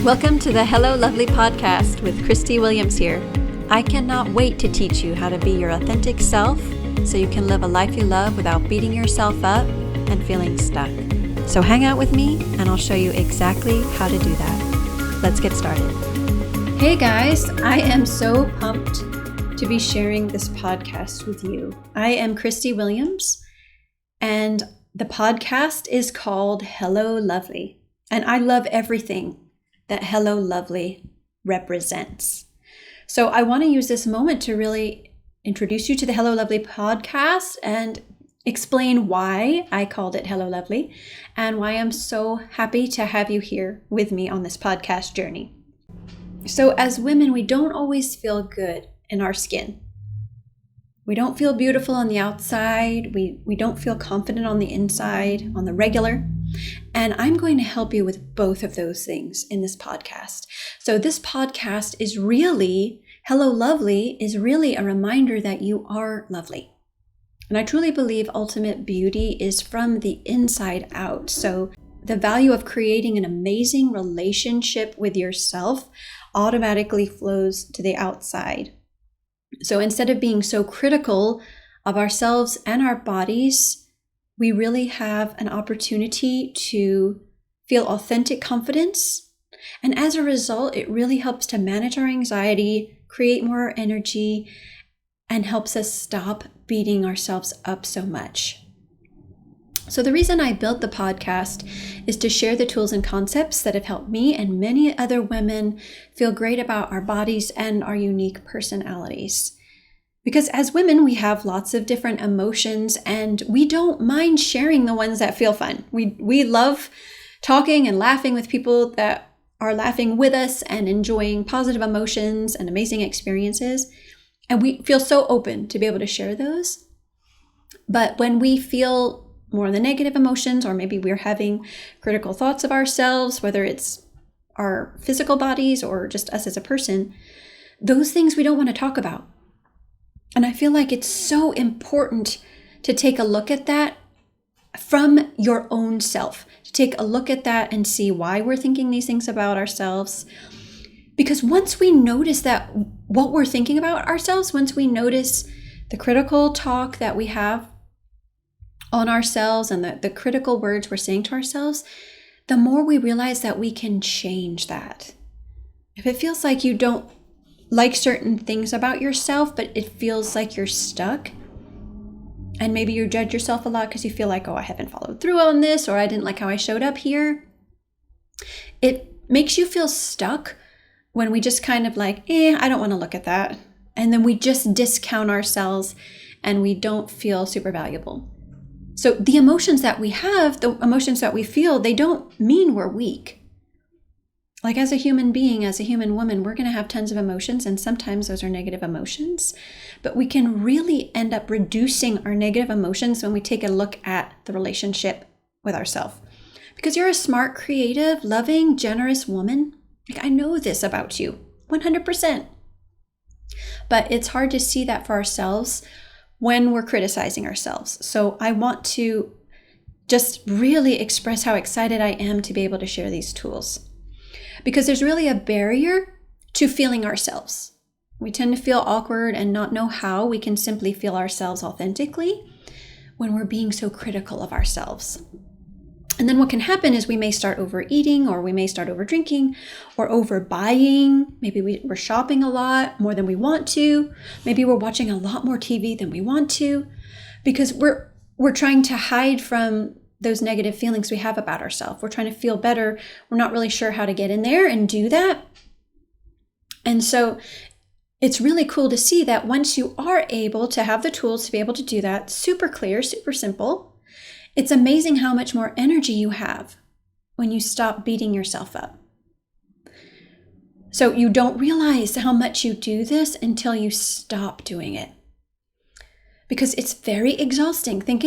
Welcome to the Hello Lovely podcast with Christie WIlliams here. I cannot wait to teach you how to be your authentic self so you can live a life you love without beating yourself up and feeling stuck. So hang out with me and I'll show you exactly how to do that. Let's get started. Hey guys, I am so pumped to be sharing this podcast with you. I am Christie WIlliams and the podcast is called Hello Lovely. And I love everything that Hello Lovely represents. So I want to use this moment to really introduce you to the Hello Lovely podcast and explain why I called it Hello Lovely and why I'm so happy to have you here with me on this podcast journey. So as women, we don't always feel good in our skin. We don't feel beautiful on the outside. We don't feel confident on the inside, on the regular. And I'm going to help you with both of those things in this podcast. So this podcast is really, Hello Lovely, is really a reminder that you are lovely. And I truly believe ultimate beauty is from the inside out. So the value of creating an amazing relationship with yourself automatically flows to the outside. So instead of being so critical of ourselves and our bodies, we really have an opportunity to feel authentic confidence. And as a result, it really helps to manage our anxiety, create more energy, and helps us stop beating ourselves up so much. So the reason I built the podcast is to share the tools and concepts that have helped me and many other women feel great about our bodies and our unique personalities. Because as women, we have lots of different emotions and we don't mind sharing the ones that feel fun. We love talking and laughing with people that are laughing with us and enjoying positive emotions and amazing experiences. And we feel so open to be able to share those. But when we feel more of the negative emotions, or maybe we're having critical thoughts of ourselves, whether it's our physical bodies or just us as a person, those things we don't want to talk about. And I feel like it's so important to take a look at that from your own self, to take a look at that and see why we're thinking these things about ourselves. Because once we notice that what we're thinking about ourselves, once we notice the critical talk that we have on ourselves and the critical words we're saying to ourselves, the more we realize that we can change that. If it feels like you don't like certain things about yourself, but it feels like you're stuck, and maybe you judge yourself a lot because you feel like, oh, I haven't followed through on this, or I didn't like how I showed up here. It makes you feel stuck when we just kind of like, I don't want to look at that. And then we just discount ourselves and we don't feel super valuable. So the emotions that we have, the emotions that we feel, they don't mean we're weak. Like as a human being, as a human woman, we're going to have tons of emotions, and sometimes those are negative emotions. But we can really end up reducing our negative emotions when we take a look at the relationship with ourselves. Because you're a smart, creative, loving, generous woman. Like I know this about you, 100%. But it's hard to see that for ourselves when we're criticizing ourselves. So I want to just really express how excited I am to be able to share these tools. Because there's really a barrier to feeling ourselves. We tend to feel awkward and not know how we can simply feel ourselves authentically when we're being so critical of ourselves. And then what can happen is we may start overeating, or we may start overdrinking or overbuying. Maybe we're shopping a lot more than we want to. Maybe we're watching a lot more TV than we want to, because we're trying to hide from those negative feelings we have about ourselves. We're trying to feel better. We're not really sure how to get in there and do that. And so it's really cool to see that once you are able to have the tools to be able to do that, super clear, super simple, it's amazing how much more energy you have when you stop beating yourself up. So you don't realize how much you do this until you stop doing it. Because it's very exhausting. Think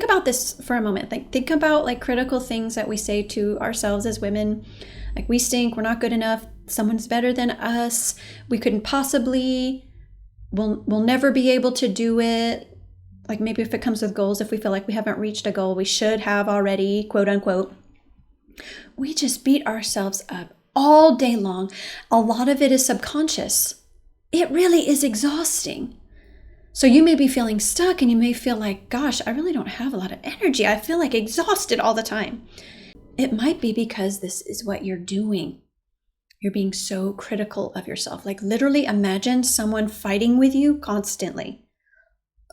about this for a moment. Think about critical things that we say to ourselves as women. Like we stink, we're not good enough, someone's better than us, we couldn't possibly, we'll never be able to do it. Like maybe if it comes with goals, if we feel like we haven't reached a goal we should have already, quote unquote. We just beat ourselves up all day long. A lot of it is subconscious. It really is exhausting. So you may be feeling stuck and you may feel like, gosh, I really don't have a lot of energy. I feel like exhausted all the time. It might be because this is what you're doing. You're being so critical of yourself. Like literally imagine someone fighting with you constantly,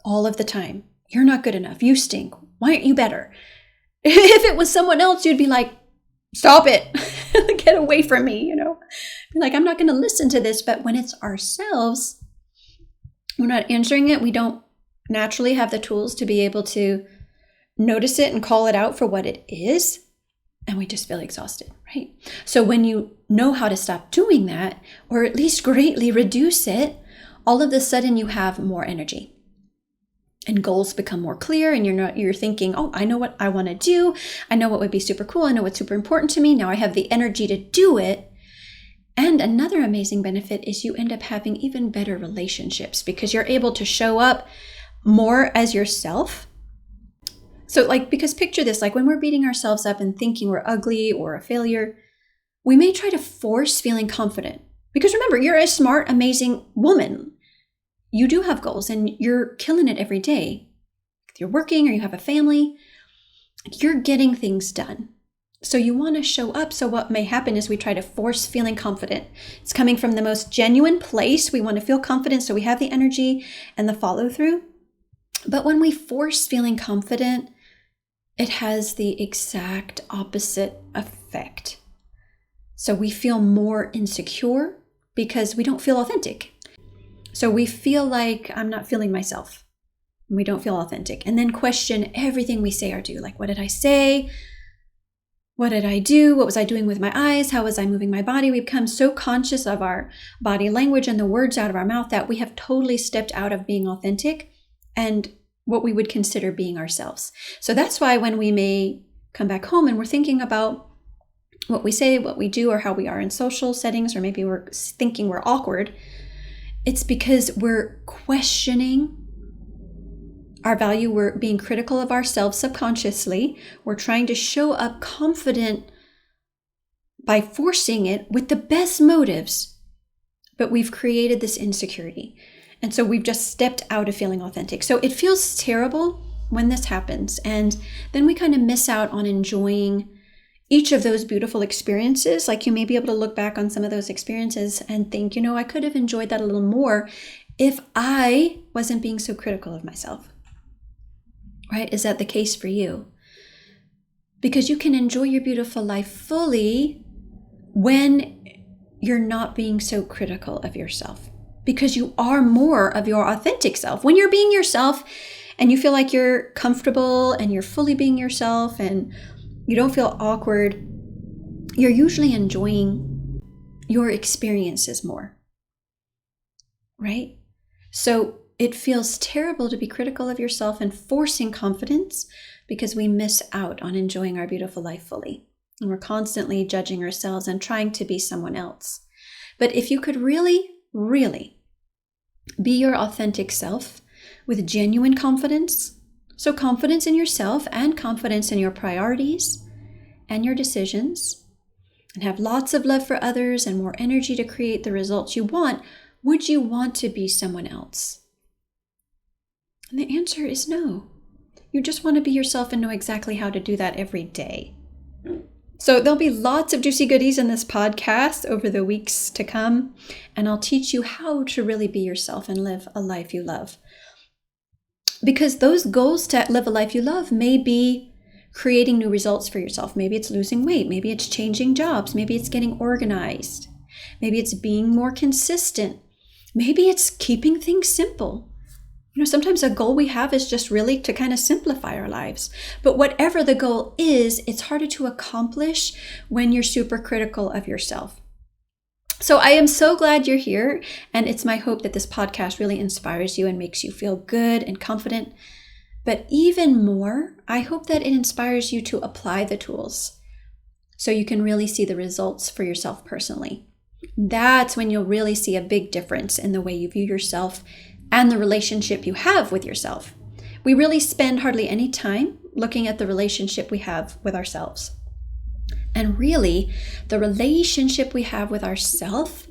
all of the time. You're not good enough. You stink. Why aren't you better? If it was someone else, you'd be like, stop it. Get away from me, Be like, I'm not going to listen to this. But when it's ourselves, we're not answering it. We don't naturally have the tools to be able to notice it and call it out for what it is. And we just feel exhausted, right? So when you know how to stop doing that, or at least greatly reduce it, all of a sudden you have more energy. And goals become more clear, and you're thinking, oh, I know what I want to do. I know what would be super cool. I know what's super important to me. Now I have the energy to do it. And another amazing benefit is you end up having even better relationships because you're able to show up more as yourself. So because picture this, like when we're beating ourselves up and thinking we're ugly or a failure, we may try to force feeling confident. Because remember, you're a smart, amazing woman. You do have goals and you're killing it every day. If you're working or you have a family, you're getting things done. So you want to show up. So what may happen is we try to force feeling confident. It's coming from the most genuine place. We want to feel confident so we have the energy and the follow through. But when we force feeling confident, it has the exact opposite effect. So we feel more insecure because we don't feel authentic. So we feel like I'm not feeling myself. We don't feel authentic. And then question everything we say or do. Like, what did I say? What did I do? What was I doing with my eyes? How was I moving my body? We become so conscious of our body language and the words out of our mouth that we have totally stepped out of being authentic and what we would consider being ourselves. So that's why when we may come back home and we're thinking about what we say, what we do, or how we are in social settings, or maybe we're thinking we're awkward, it's because we're questioning our value. We're being critical of ourselves subconsciously. We're trying to show up confident by forcing it with the best motives, but we've created this insecurity. And so we've just stepped out of feeling authentic. So it feels terrible when this happens. And then we kind of miss out on enjoying each of those beautiful experiences. Like you may be able to look back on some of those experiences and think, I could have enjoyed that a little more if I wasn't being so critical of myself. Right? Is that the case for you? Because you can enjoy your beautiful life fully when you're not being so critical of yourself. Because you are more of your authentic self. When you're being yourself and you feel like you're comfortable and you're fully being yourself and you don't feel awkward, you're usually enjoying your experiences more, right? So it feels terrible to be critical of yourself and forcing confidence because we miss out on enjoying our beautiful life fully. And we're constantly judging ourselves and trying to be someone else. But if you could really, really be your authentic self with genuine confidence, so confidence in yourself and confidence in your priorities and your decisions, and have lots of love for others and more energy to create the results you want, would you want to be someone else? And the answer is no. You just want to be yourself and know exactly how to do that every day. So there'll be lots of juicy goodies in this podcast over the weeks to come, and I'll teach you how to really be yourself and live a life you love. Because those goals to live a life you love may be creating new results for yourself. Maybe it's losing weight. Maybe it's changing jobs. Maybe it's getting organized. Maybe it's being more consistent. Maybe it's keeping things simple. Sometimes a goal we have is just really to kind of simplify our lives. But whatever the goal is, it's harder to accomplish when you're super critical of yourself. So I am so glad you're here. And it's my hope that this podcast really inspires you and makes you feel good and confident. But even more, I hope that it inspires you to apply the tools so you can really see the results for yourself personally. That's when you'll really see a big difference in the way you view yourself and the relationship you have with yourself. We really spend hardly any time looking at the relationship we have with ourselves. And really, the relationship we have with ourself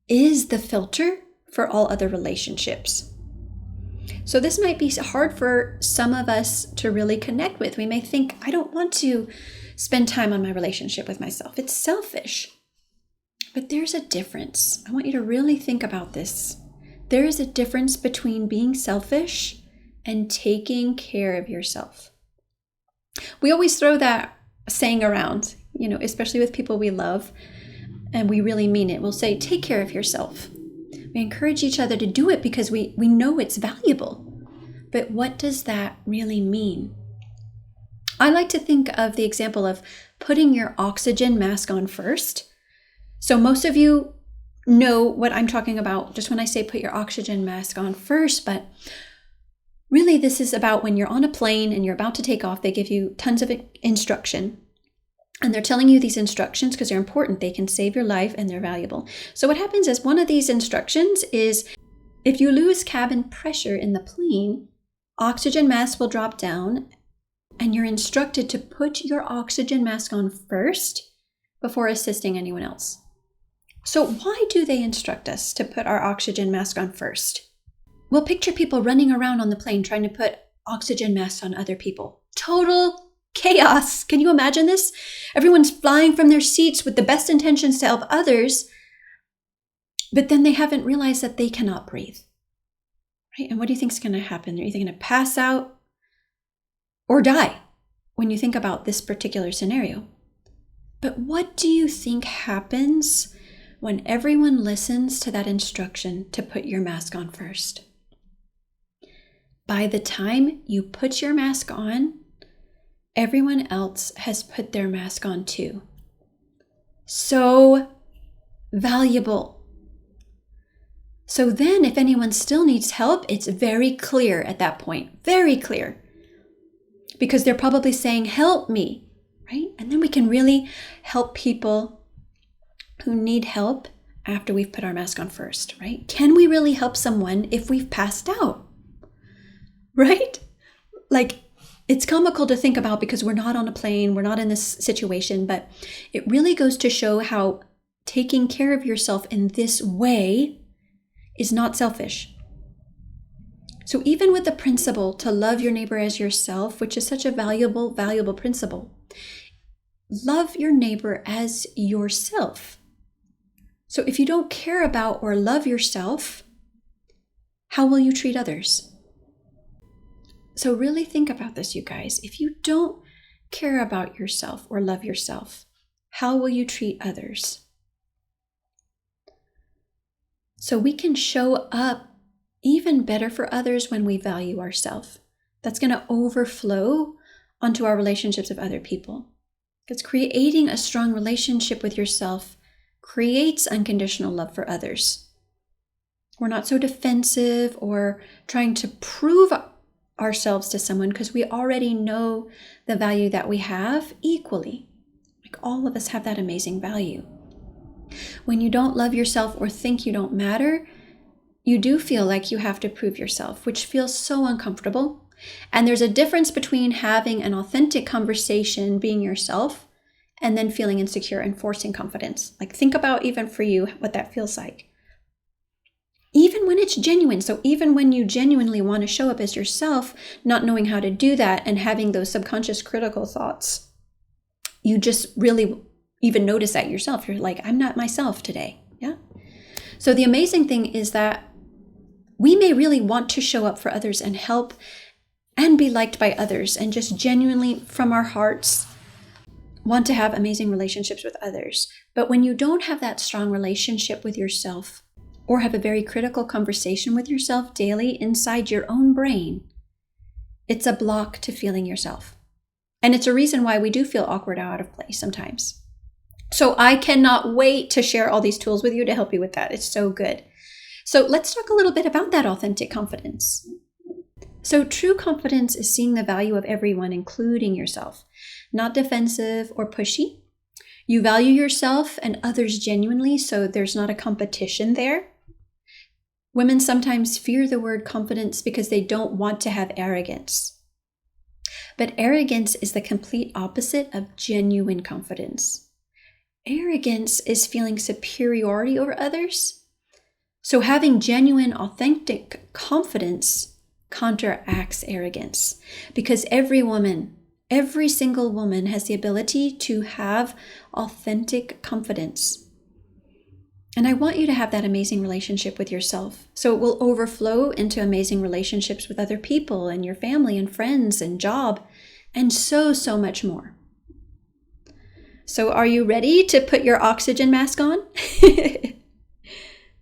is the filter for all other relationships. So this might be hard for some of us to really connect with. We may think, I don't want to spend time on my relationship with myself. It's selfish. But there's a difference. I want you to really think about this. There is a difference between being selfish and taking care of yourself. We always throw that saying around, especially with people we love, and we really mean it. We'll say, take care of yourself. We encourage each other to do it because we know it's valuable. But what does that really mean? I like to think of the example of putting your oxygen mask on first. So most of you know what I'm talking about just when I say put your oxygen mask on first, but really this is about when you're on a plane and you're about to take off, they give you tons of instruction. And they're telling you these instructions because they're important. They can save your life and they're valuable. So what happens is one of these instructions is if you lose cabin pressure in the plane, oxygen mask will drop down and you're instructed to put your oxygen mask on first before assisting anyone else. So why do they instruct us to put our oxygen mask on first? Well, picture people running around on the plane trying to put oxygen masks on other people. Total chaos. Can you imagine this? Everyone's flying from their seats with the best intentions to help others, but then they haven't realized that they cannot breathe. Right? And what do you think is going to happen? Are you going to pass out or die when you think about this particular scenario? But what do you think happens when everyone listens to that instruction to put your mask on first? By the time you put your mask on, everyone else has put their mask on too. So valuable. So then if anyone still needs help, it's very clear at that point, very clear. Because they're probably saying, help me, right? And then we can really help people who need help after we've put our mask on first, right? Can we really help someone if we've passed out, right? Like, it's comical to think about because we're not on a plane, we're not in this situation, but it really goes to show how taking care of yourself in this way is not selfish. So even with the principle to love your neighbor as yourself, which is such a valuable principle, love your neighbor as yourself. So if you don't care about or love yourself, how will you treat others? So really think about this, you guys. If you don't care about yourself or love yourself, how will you treat others? So we can show up even better for others when we value ourselves. That's going to overflow onto our relationships with other people. Because creating a strong relationship with yourself creates unconditional love for others. We're not so defensive or trying to prove ourselves to someone because we already know the value that we have equally. Like all of us have that amazing value. When you don't love yourself or think you don't matter, you do feel like you have to prove yourself, which feels so uncomfortable. And there's a difference between having an authentic conversation, being yourself, and then feeling insecure and forcing confidence. Like think about even for you what that feels like. Even when it's genuine. So even when you genuinely want to show up as yourself, not knowing how to do that and having those subconscious critical thoughts, you just really even notice that yourself. You're like, I'm not myself today. Yeah. So the amazing thing is that we may really want to show up for others and help and be liked by others and just genuinely from our hearts want to have amazing relationships with others. But when you don't have that strong relationship with yourself or have a very critical conversation with yourself daily inside your own brain, it's a block to feeling yourself. And it's a reason why we do feel awkward or out of place sometimes. So I cannot wait to share all these tools with you to help you with that. It's so good. So let's talk a little bit about that authentic confidence. So true confidence is seeing the value of everyone, including yourself, not defensive or pushy. You value yourself and others genuinely, so there's not a competition there. Women sometimes fear the word confidence because they don't want to have arrogance. But arrogance is the complete opposite of genuine confidence. Arrogance is feeling superiority over others. So having genuine, authentic confidence counteracts arrogance, because every single woman has the ability to have authentic confidence. And I want you to have that amazing relationship with yourself, so it will overflow into amazing relationships with other people and your family and friends and job and so much more. So are you ready to put your oxygen mask on?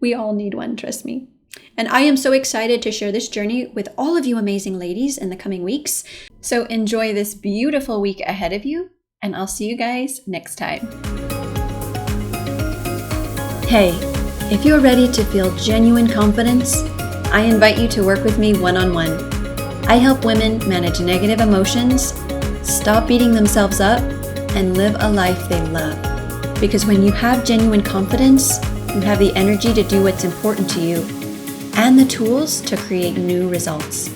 We all need one, trust me. And I am so excited to share this journey with all of you amazing ladies in the coming weeks. So enjoy this beautiful week ahead of you, and I'll see you guys next time. Hey, if you're ready to feel genuine confidence, I invite you to work with me one-on-one. I help women manage negative emotions, stop beating themselves up, and live a life they love. Because when you have genuine confidence, you have the energy to do what's important to you and the tools to create new results.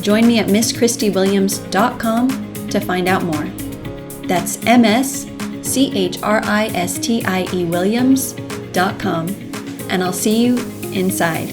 Join me at MissChristieWilliams.com to find out more. That's MSCHRISTIE Williams.com, and I'll see you inside.